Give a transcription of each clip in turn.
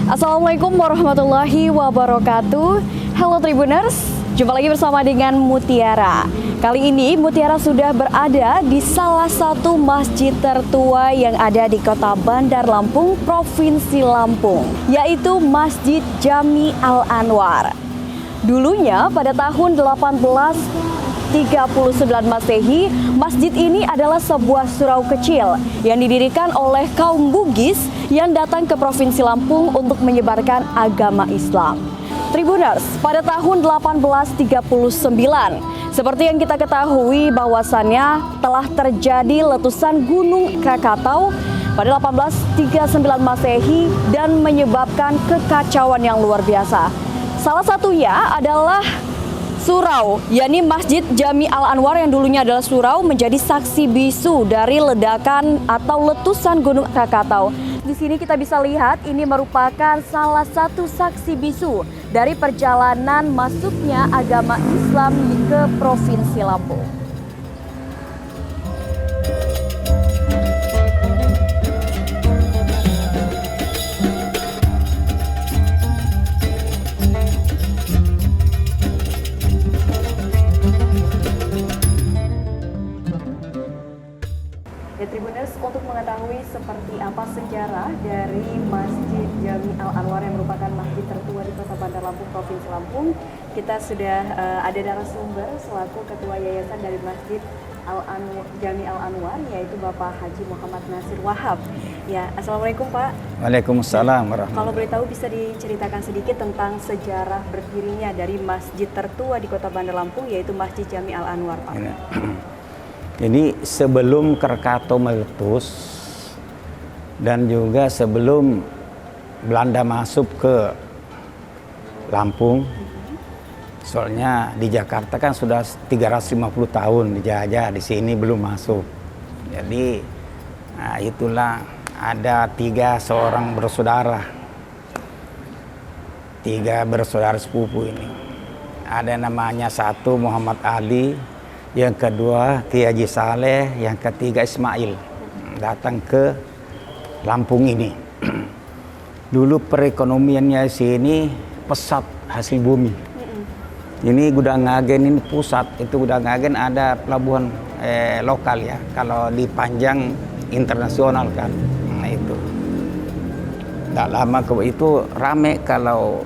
Assalamualaikum warahmatullahi wabarakatuh. Halo Tribuners, jumpa lagi bersama dengan Mutiara. Kali ini Mutiara sudah berada di salah satu masjid tertua yang ada di Kota Bandar Lampung, Provinsi Lampung, yaitu Masjid Jami Al-Anwar. Dulunya pada tahun 1839 Masehi, masjid ini adalah sebuah surau kecil yang didirikan oleh kaum Bugis yang datang ke Provinsi Lampung untuk menyebarkan agama Islam. Tribuners, pada tahun 1839, seperti yang kita ketahui bahwasannya telah terjadi letusan Gunung Krakatau pada 1839 Masehi dan menyebabkan kekacauan yang luar biasa. Salah satunya adalah surau, yakni Masjid Jami Al-Anwar yang dulunya adalah surau menjadi saksi bisu dari ledakan atau letusan Gunung Krakatau. Di sini kita bisa lihat ini merupakan salah satu saksi bisu dari perjalanan masuknya agama Islam ke Provinsi Lampung. Tribuners, untuk mengetahui seperti apa sejarah dari Masjid Jami Al-Anwar yang merupakan masjid tertua di Kota Bandar Lampung, Provinsi Lampung, kita sudah ada narasumber selaku Ketua Yayasan dari Masjid Jami Al-Anwar, yaitu Bapak Haji Muhammad Nasir Wahab. Ya, Assalamualaikum Pak. Waalaikumsalam warahmatullahi. Kalau boleh tahu bisa diceritakan sedikit tentang sejarah berdirinya dari masjid tertua di Kota Bandar Lampung, yaitu Masjid Jami Al-Anwar, Pak. Jadi sebelum Krakatau meletus dan juga sebelum Belanda masuk ke Lampung, soalnya di Jakarta kan sudah 350 tahun dijajah, di sini belum masuk. Jadi itulah ada tiga bersaudara sepupu ini. Ada namanya satu Muhammad Ali, yang kedua Kiai Haji Saleh, yang ketiga Ismail, datang ke Lampung ini. Dulu perekonomiannya sini pesat hasil bumi. Ini Gudang Ngagen ini pusat, itu Gudang Ngagen ada pelabuhan lokal ya. Kalau dipanjang internasional kan, nah itu. Tidak lama itu rame kalau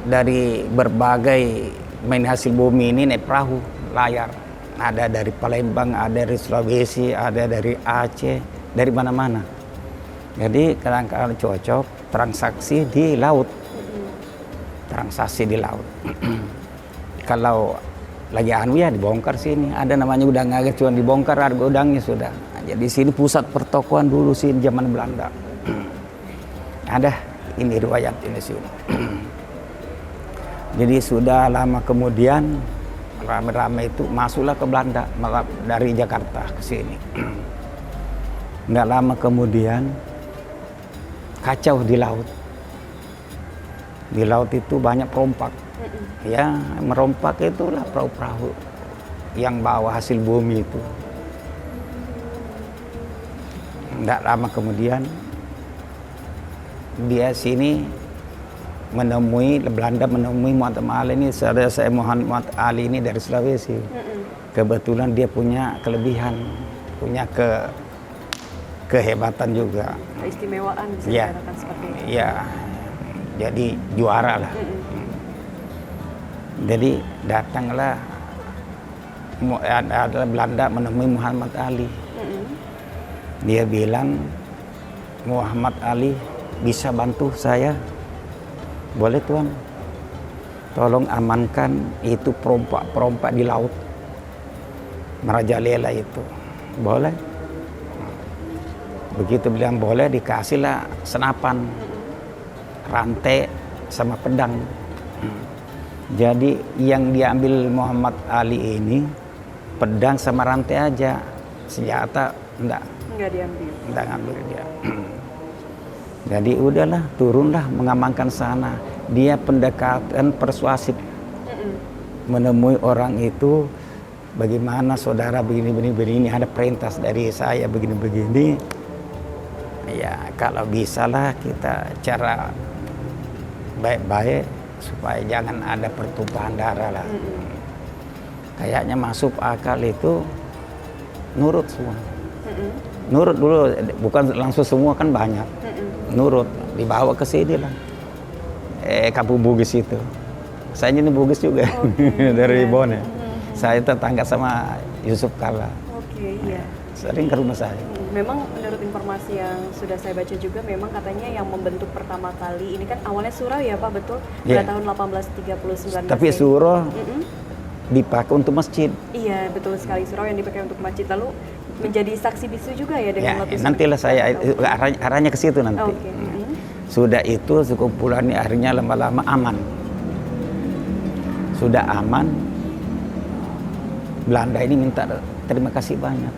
dari berbagai main hasil bumi ini naik perahu layar, ada dari Palembang, ada dari Sulawesi, ada dari Aceh, dari mana-mana. Jadi kadang-kadang cocok transaksi di laut, kalau lagi anu ya dibongkar sini, ada namanya Gudang Ngagen, cuma dibongkar harga udangnya sudah. Jadi sini pusat pertokoan dulu sih zaman Belanda. Ada ini riwayat ini sini. Jadi sudah lama kemudian rame-rame itu masuklah ke Belanda dari Jakarta ke sini. Nggak lama kemudian kacau di laut. Di laut itu banyak perompak. Ya, merompak itulah perahu-perahu yang bawa hasil bumi itu. Nggak lama kemudian dia sini Belanda menemui Muhammad Ali ini, saudara saya Muhammad Ali ini dari Sulawesi. Kebetulan dia punya kelebihan, punya kehebatan juga. Keistimewaan bisa ya, dikatakan seperti itu. Ya, jadi juara lah. Jadi datanglah ada Belanda menemui Muhammad Ali. Dia bilang, Muhammad Ali bisa bantu saya. Boleh Tuan, tolong amankan itu perompak di laut, merajalela itu. Boleh. Begitu bilang boleh, dikasihlah senapan, rantai sama pedang. Jadi yang diambil Muhammad Ali ini pedang sama rantai aja, senjata enggak diambil dia. Jadi udahlah, turunlah mengamankan sana. Dia pendekatan persuasif, menemui orang itu, bagaimana saudara begini, ada perintah dari saya begini-begini. Ya kalau bisa lah kita cara baik-baik supaya jangan ada pertumpahan darah lah. Kayaknya masuk akal itu nurut semua. Nurut dulu, bukan langsung semua kan banyak. Nurut, dibawa ke sini lah. Kampung Bugis itu. Saya ini Bugis juga dari Bone. Saya tetangga sama Yusuf Kalla. Oke, iya. Sering ke rumah saya. Memang menurut informasi yang sudah saya baca juga memang katanya yang membentuk pertama kali ini kan awalnya surau ya Pak, betul? Pada tahun 1839. Tapi surau dipakai untuk masjid. Iya, betul sekali, surau yang dipakai untuk masjid. Lalu menjadi saksi bisu juga ya dengan letusan. Nantilah saya arahnya ke situ nanti. Sudah itu sekumpulan ini akhirnya lama-lama aman. Sudah aman, Belanda ini minta terima kasih banyak.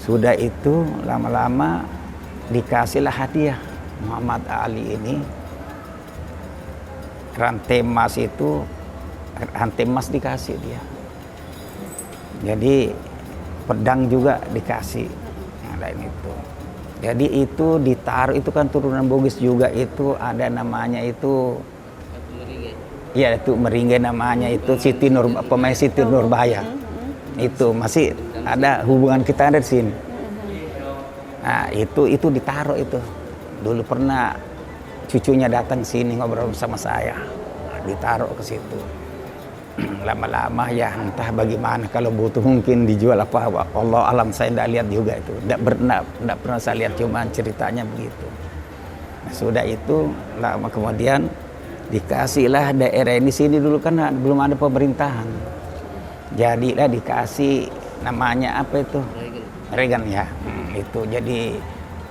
Sudah itu lama-lama dikasihlah hadiah Muhammad Ali ini rantai emas dikasih dia. Jadi pedang juga dikasih. Nah, lain itu. Jadi itu ditaruh, itu kan turunan Bugis juga, itu ada namanya itu. Ya itu Meringge namanya itu pemain Siti Nurbaya. Itu masih ada hubungan kita ada di sini. Nah, itu ditaruh itu. Dulu pernah cucunya datang sini ngobrol sama saya. Ditaruh ke situ. Lama-lama ya entah bagaimana, kalau butuh mungkin dijual apa, Allah alam, saya tidak lihat juga itu. Tidak pernah saya lihat, cuma ceritanya begitu. Nah, sudah itu lama kemudian dikasihlah daerah ini, sini dulu kan belum ada pemerintahan. Jadilah dikasih namanya apa itu? Regan ya. Itu jadi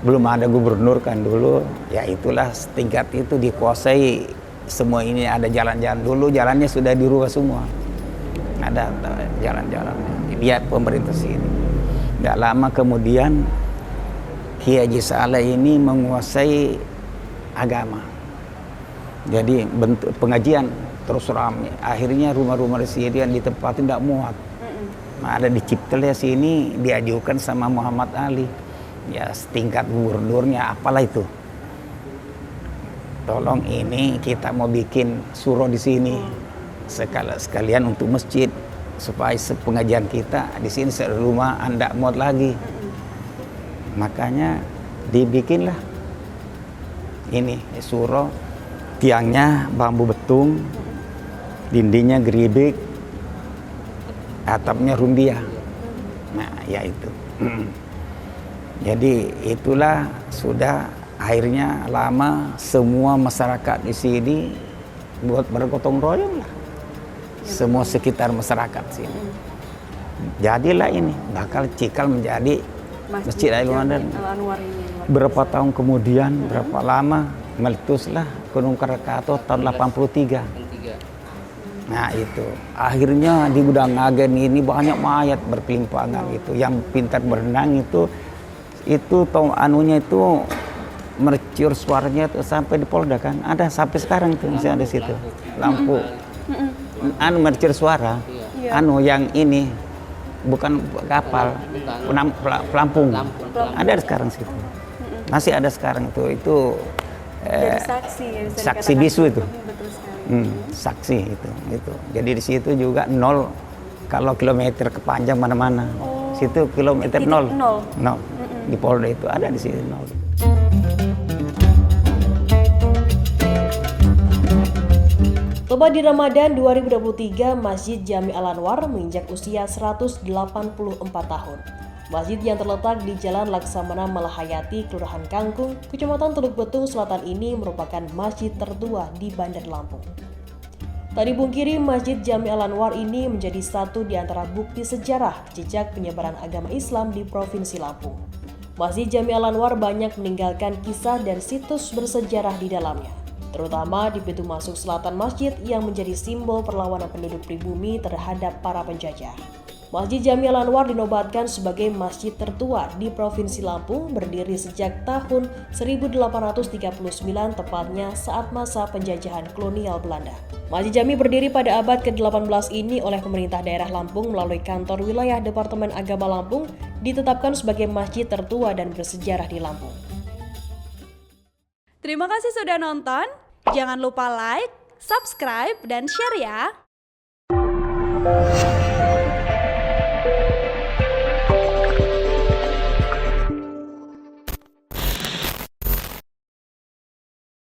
belum ada gubernur kan dulu. Ya itulah tingkat itu dikuasai semua ini, ada jalan-jalan. Dulu jalannya sudah dirubah semua. Ada jalan-jalannya. Lihat pemerintah sini. Tidak lama kemudian Kiai Haji Saleh ini menguasai agama. Jadi bentuk pengajian terus ramai. Akhirnya rumah-rumah di sini yang ditempatin tidak muat. Nah, ada di Ciptel ya sini diajukan sama Muhammad Ali. Ya setingkat gubernurnya apalah itu. Tolong ini kita mau bikin surau di sini. Sekalian untuk masjid supaya pengajian kita di sini rumah anda muat lagi. Makanya dibikinlah ini surau. Tiangnya bambu betung, dindingnya geribik, atapnya rumbia. Nah, ya itu. Jadi itulah sudah akhirnya lama semua masyarakat di sini buat bergotong royong lah. Semua sekitar masyarakat sini. Jadilah ini bakal cikal menjadi Masjid Al-Anwar. Berapa tahun kemudian, berapa lama meletuslah Gunung Krakatau tahun 83. Nah itu akhirnya di Gudang Agen ini banyak mayat berkelimpangan gitu. Yang pintar berenang itu anunya itu merciur suaranya itu sampai di Polda kan. Ada sampai sekarang itu masih ada situ. Lampu. Merciur suara. Yang ini bukan kapal, pelampung. Ada sekarang situ. Masih ada sekarang itu. Jadi saksi ya, saksi bisu itu. Betul sekali. Saksi itu. Jadi di situ juga 0 kalau kilometer kepanjang mana-mana. Situ kilometer 0. Di Polda itu ada di sini 0. Tepat di Ramadan 2023, Masjid Jami Al-Anwar menginjak usia 184 tahun. Masjid yang terletak di Jalan Laksamana Malahayati, Kelurahan Kangkung, Kecamatan Teluk Betung Selatan ini merupakan masjid tertua di Bandar Lampung. Tak dipungkiri, Masjid Jami Al-Anwar ini menjadi satu di antara bukti sejarah jejak penyebaran agama Islam di Provinsi Lampung. Masjid Jami Al-Anwar banyak meninggalkan kisah dan situs bersejarah di dalamnya, terutama di pintu masuk selatan masjid yang menjadi simbol perlawanan penduduk pribumi terhadap para penjajah. Masjid Jami Al-Anwar dinobatkan sebagai masjid tertua di Provinsi Lampung, berdiri sejak tahun 1839, tepatnya saat masa penjajahan kolonial Belanda. Masjid Jami berdiri pada abad ke-18 ini oleh pemerintah daerah Lampung melalui kantor wilayah Departemen Agama Lampung ditetapkan sebagai masjid tertua dan bersejarah di Lampung. Terima kasih sudah nonton. Jangan lupa like, subscribe, dan share ya.